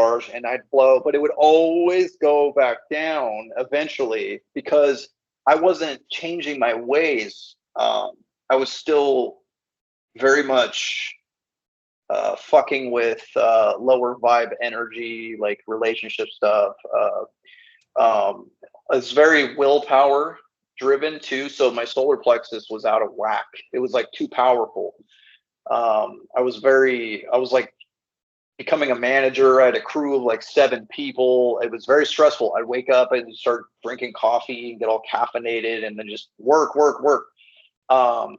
charge and I'd flow, but it would always go back down eventually because I wasn't changing my ways. I was still very much fucking with lower vibe energy, like relationship stuff. It's very willpower driven too. So my solar plexus was out of whack. It was like too powerful. I was like becoming a manager. I had a crew of like 7 people. It was very stressful. I'd wake up and start drinking coffee and get all caffeinated and then just work.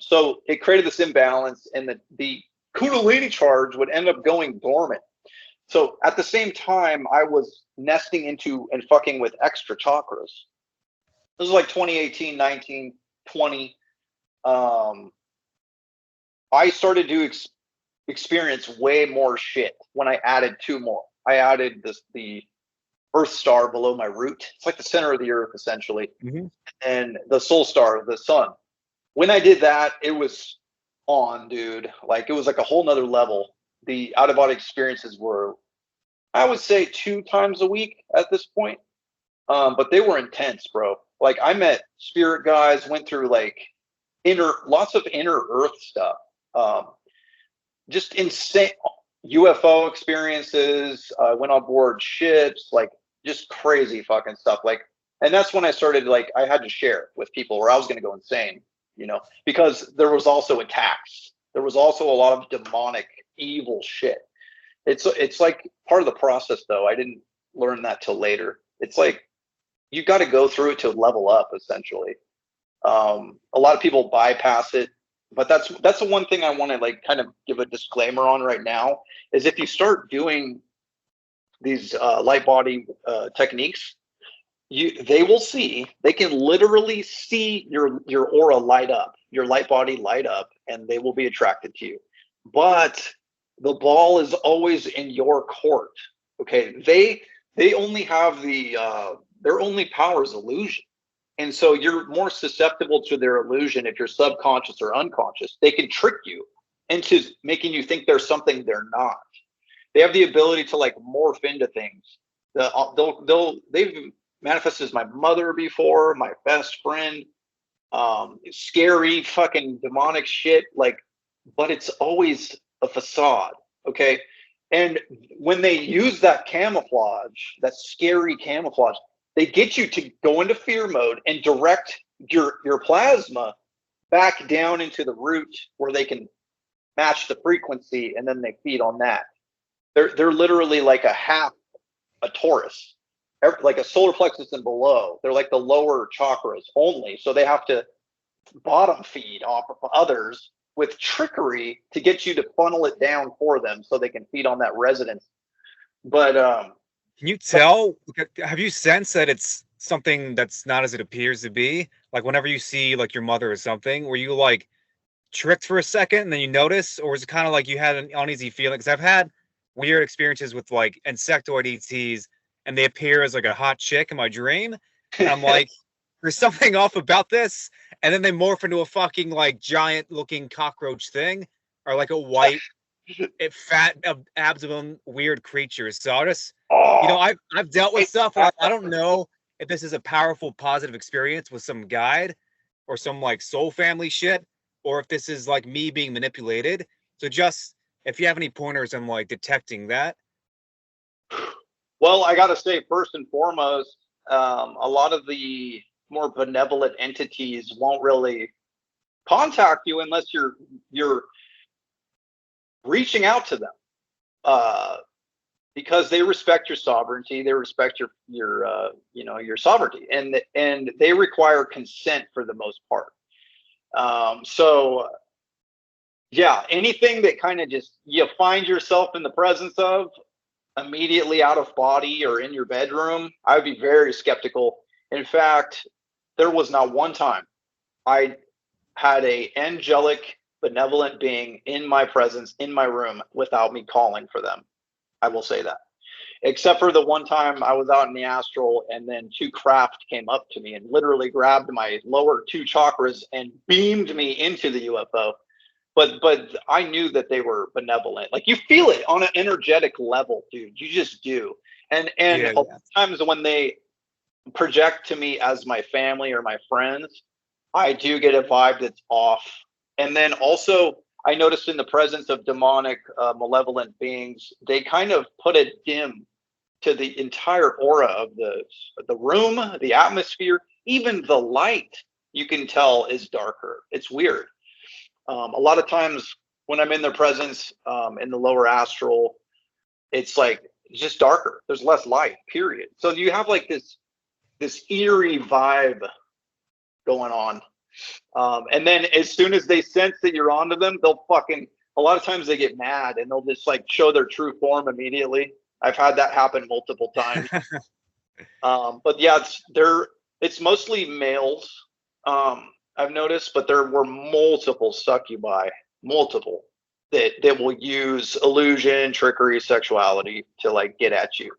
So it created this imbalance, and the Kundalini charge would end up going dormant. So at the same time, I was nesting into and fucking with extra chakras. This was like 2018, 19, 20. I started to experience way more shit when I added 2 more. I added the Earth star below my root. It's like the center of the Earth, essentially. Mm-hmm. And the soul star, the sun. When I did that, it was on, dude. Like, it was like a whole nother level. The out-of-body experiences were, I would say, 2 times a week at this point. But they were intense, bro. Like, I met spirit guys, went through like lots of inner Earth stuff. Just insane UFO experiences. Went on board ships, like just crazy fucking stuff. Like, and that's when I started, like, I had to share with people or I was going to go insane, you know, because there was also attacks. There was also a lot of demonic, evil shit. It's like part of the process, though. I didn't learn that till later. It's like you got to go through it to level up, essentially. A lot of people bypass it, but that's the one thing I want to like kind of give a disclaimer on right now is if you start doing these light body techniques, they can literally see your aura light up, your light body light up, and they will be attracted to you. But the ball is always in your court. Okay, they only have their only power is illusion. And so you're more susceptible to their illusion if you're subconscious or unconscious. They can trick you into making you think there's something they're not. They have the ability to like morph into things. They've manifested as my mother before, my best friend, scary fucking demonic shit. Like, but it's always a facade, okay? And when they use that camouflage, that scary camouflage, they get you to go into fear mode and direct your plasma back down into the root where they can match the frequency, and then they feed on that. They're literally like a torus, like a solar plexus and below. They're like the lower chakras only, so they have to bottom feed off of others with trickery to get you to funnel it down for them so they can feed on that resonance. But can you tell, have you sensed that it's something that's not as it appears to be? Like whenever you see like your mother or something, were you like tricked for a second and then you notice, or was it kind of like you had an uneasy feeling? Because I've had weird experiences with like insectoid ETs and they appear as like a hot chick in my dream. And I'm like, there's something off about this. And then they morph into a fucking like giant looking cockroach thing or like a white fat abdomen weird creature. So I just, you know, I've dealt with stuff. I don't know if this is a powerful positive experience with some guide or some like soul family shit, or if this is like me being manipulated. So just if you have any pointers on like detecting that. Well, I gotta say, first and foremost, a lot of the more benevolent entities won't really contact you unless you're reaching out to them, because they respect your sovereignty, they respect your sovereignty, and they require consent for the most part. So yeah, anything that kind of just you find yourself in the presence of immediately out of body or in your bedroom, I would be very skeptical. In fact, there was not one time I had a angelic benevolent being in my presence in my room without me calling for them. I will say that, except for the one time I was out in the astral and then 2 craft came up to me and literally grabbed my lower 2 chakras and beamed me into the UFO. but I knew that they were benevolent. Like you feel it on an energetic level, dude. You just do. And Yeah, a lot of times when they project to me as my family or my friends, I do get a vibe that's off. And then also, I noticed in the presence of demonic, malevolent beings, they kind of put a dim to the entire aura of the room, the atmosphere, even the light. You can tell is darker. It's weird. A lot of times when I'm in their presence, in the lower astral, it's like it's just darker. There's less light. Period. So you have like this eerie vibe going on. And then as soon as they sense that you're onto them, they'll fucking, a lot of times they get mad and they'll just like show their true form immediately. I've had that happen multiple times. But yeah, it's mostly males, I've noticed, but there were multiple succubi, multiple that will use illusion, trickery, sexuality to like get at you.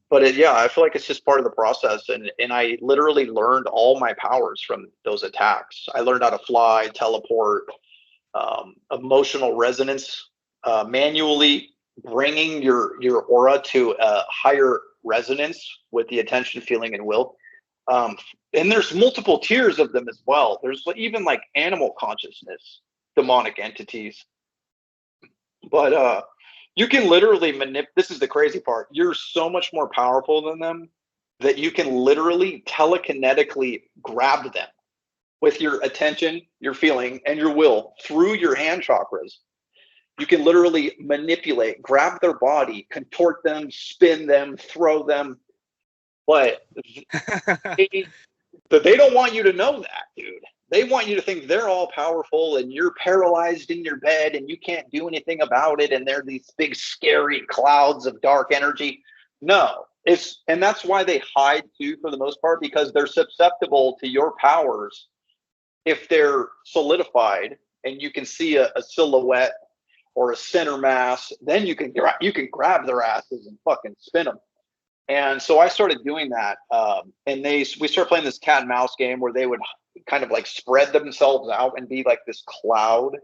But yeah, I feel like it's just part of the process. And I literally learned all my powers from those attacks. I learned how to fly, teleport, emotional resonance, manually bringing your aura to a higher resonance with the attention, feeling, and will. And there's multiple tiers of them as well. There's even like animal consciousness, demonic entities. But you can literally this is the crazy part. You're so much more powerful than them that you can literally telekinetically grab them with your attention, your feeling, and your will through your hand chakras. You can literally manipulate, grab their body, contort them, spin them, throw them. But they don't want you to know that, dude. They want you to think they're all powerful and you're paralyzed in your bed and you can't do anything about it. And they're these big, scary clouds of dark energy. No, and that's why they hide too, for the most part, because they're susceptible to your powers. If they're solidified and you can see a silhouette or a center mass, then you can grab their asses and fucking spin them. And so I started doing that. And we started playing this cat and mouse game where they would kind of like spread themselves out and be like this cloud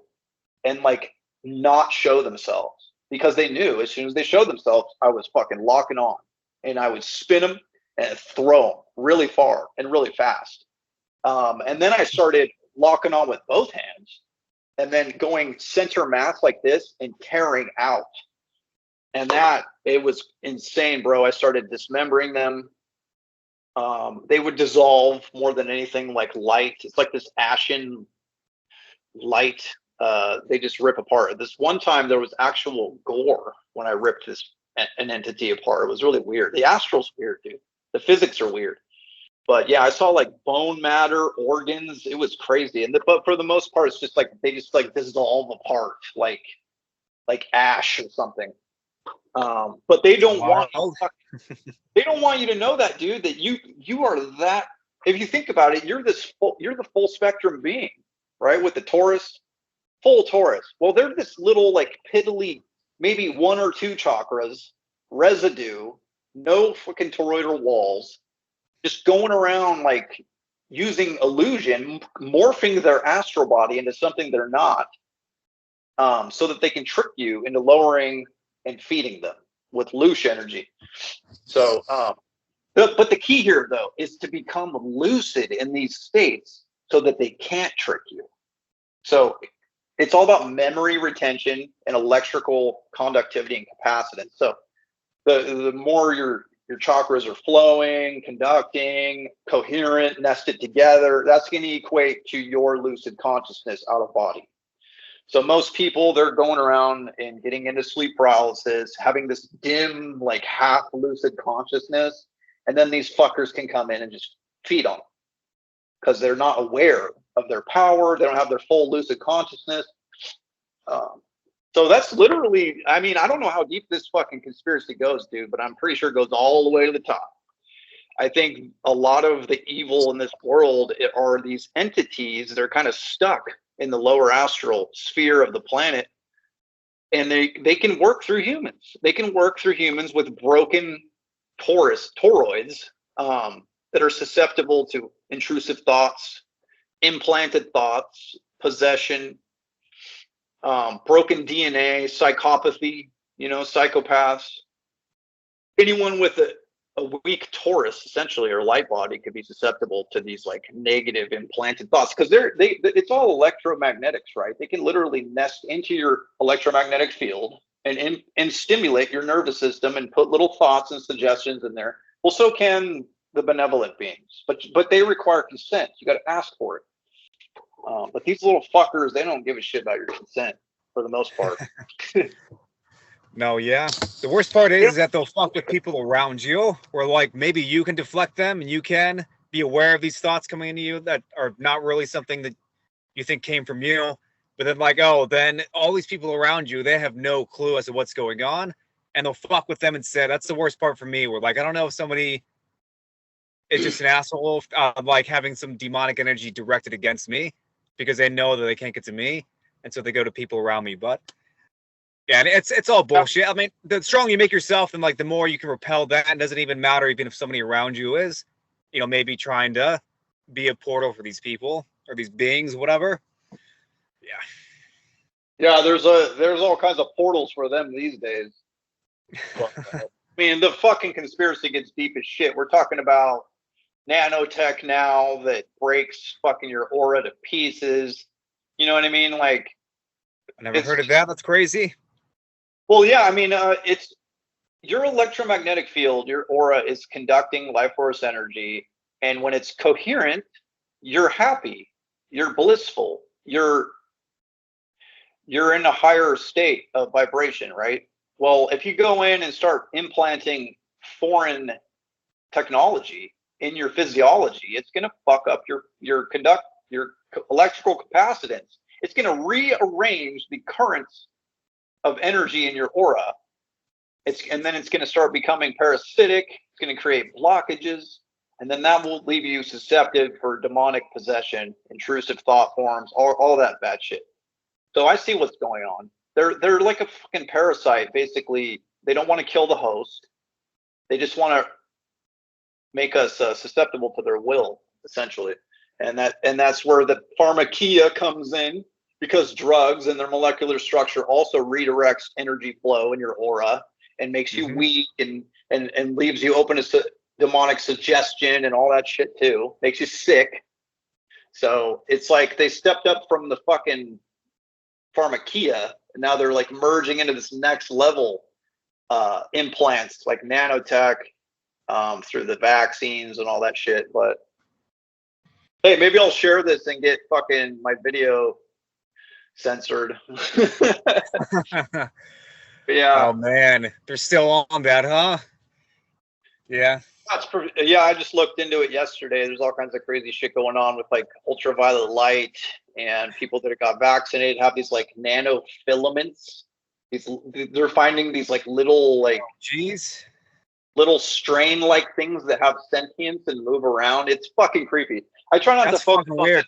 and like not show themselves, because they knew as soon as they showed themselves, I was fucking locking on, and I would spin them and throw them really far and really fast. And then I started locking on with both hands and then going center mass like this and tearing out. And it was insane, bro. I started dismembering them. They would dissolve more than anything, like light. It's like this ashen light. They just rip apart. This one time there was actual gore when I ripped an entity apart. It was really weird. The astral's weird, dude. The physics are weird. But yeah, I saw like bone matter, organs. It was crazy. But for the most part, it's just like they just like dissolve apart, like ash or something. But they don't want they don't want you to know that, dude, that you are that. If you think about it, you're the full spectrum being, right? With the Taurus, full Taurus. Well, they're this little like piddly, maybe 1 or 2 chakras, residue, no fucking toroidal walls, just going around like using illusion, morphing their astral body into something they're not, so that they can trick you into lowering and feeding them with loose energy. So, but the key here, though, is to become lucid in these states so that they can't trick you. So it's all about memory retention and electrical conductivity and capacitance. So the more your chakras are flowing, conducting, coherent, nested together, that's going to equate to your lucid consciousness out of body. So most people, they're going around and getting into sleep paralysis, having this dim, like half lucid consciousness. And then these fuckers can come in and just feed on them because they're not aware of their power. They don't have their full lucid consciousness. So that's literally, I mean, I don't know how deep this fucking conspiracy goes, dude, but I'm pretty sure it goes all the way to the top. I think a lot of the evil in this world are these entities. They're kind of stuck in the lower astral sphere of the planet, and they can work through humans. They can work through humans with broken toroids that are susceptible to intrusive thoughts, implanted thoughts, possession, broken DNA, psychopathy, psychopaths. Anyone with a weak torus, essentially, or light body could be susceptible to these like negative implanted thoughts, because it's all electromagnetics, right? They can literally nest into your electromagnetic field and stimulate your nervous system and put little thoughts and suggestions in there. Well, so can the benevolent beings, but they require consent. You got to ask for it. But these little fuckers, they don't give a shit about your consent for the most part. No, yeah. The worst part is that they'll fuck with people around you, or like maybe you can deflect them and you can be aware of these thoughts coming into you that are not really something that you think came from you. But then like, oh, then all these people around you, they have no clue as to what's going on, and they'll fuck with them instead. That's the worst part for me, where like, I don't know if somebody is just an asshole, like having some demonic energy directed against me because they know that they can't get to me. And so they go to people around me. But yeah, and it's all bullshit. I mean, the stronger you make yourself, and like the more you can repel that, it doesn't even matter even if somebody around you is, maybe trying to be a portal for these people or these beings, whatever. Yeah, there's all kinds of portals for them these days. I mean, the fucking conspiracy gets deep as shit. We're talking about nanotech now that breaks fucking your aura to pieces. You know what I mean? Like, I never heard of that. That's crazy. Well, yeah, I mean, it's your electromagnetic field, your aura is conducting life force energy, and when it's coherent, you're happy, you're blissful, you're in a higher state of vibration, right? Well, if you go in and start implanting foreign technology in your physiology, it's going to fuck up your electrical capacitance. It's going to rearrange the currents of energy in your aura. And then it's going to start becoming parasitic. It's going to create blockages, and then that will leave you susceptible for demonic possession, intrusive thought forms, all that bad shit. So I see what's going on. They're like a fucking parasite. Basically, they don't want to kill the host. They just want to make us susceptible to their will, essentially. And that's where the pharmakia comes in, because drugs and their molecular structure also redirects energy flow in your aura and makes you weak and leaves you open to demonic suggestion and all that shit too. Makes you sick. So it's like they stepped up from the fucking pharmakia, and now they're like merging into this next level implants like nanotech through the vaccines and all that shit. But hey, maybe I'll share this and get fucking my video censored. Yeah. Oh man, they're still on that, huh? Yeah. I just looked into it yesterday. There's all kinds of crazy shit going on with like ultraviolet light, and people that got vaccinated have these like nanofilaments. They're finding these like little little strain like things that have sentience and move around. It's fucking creepy. I try not to focus on it.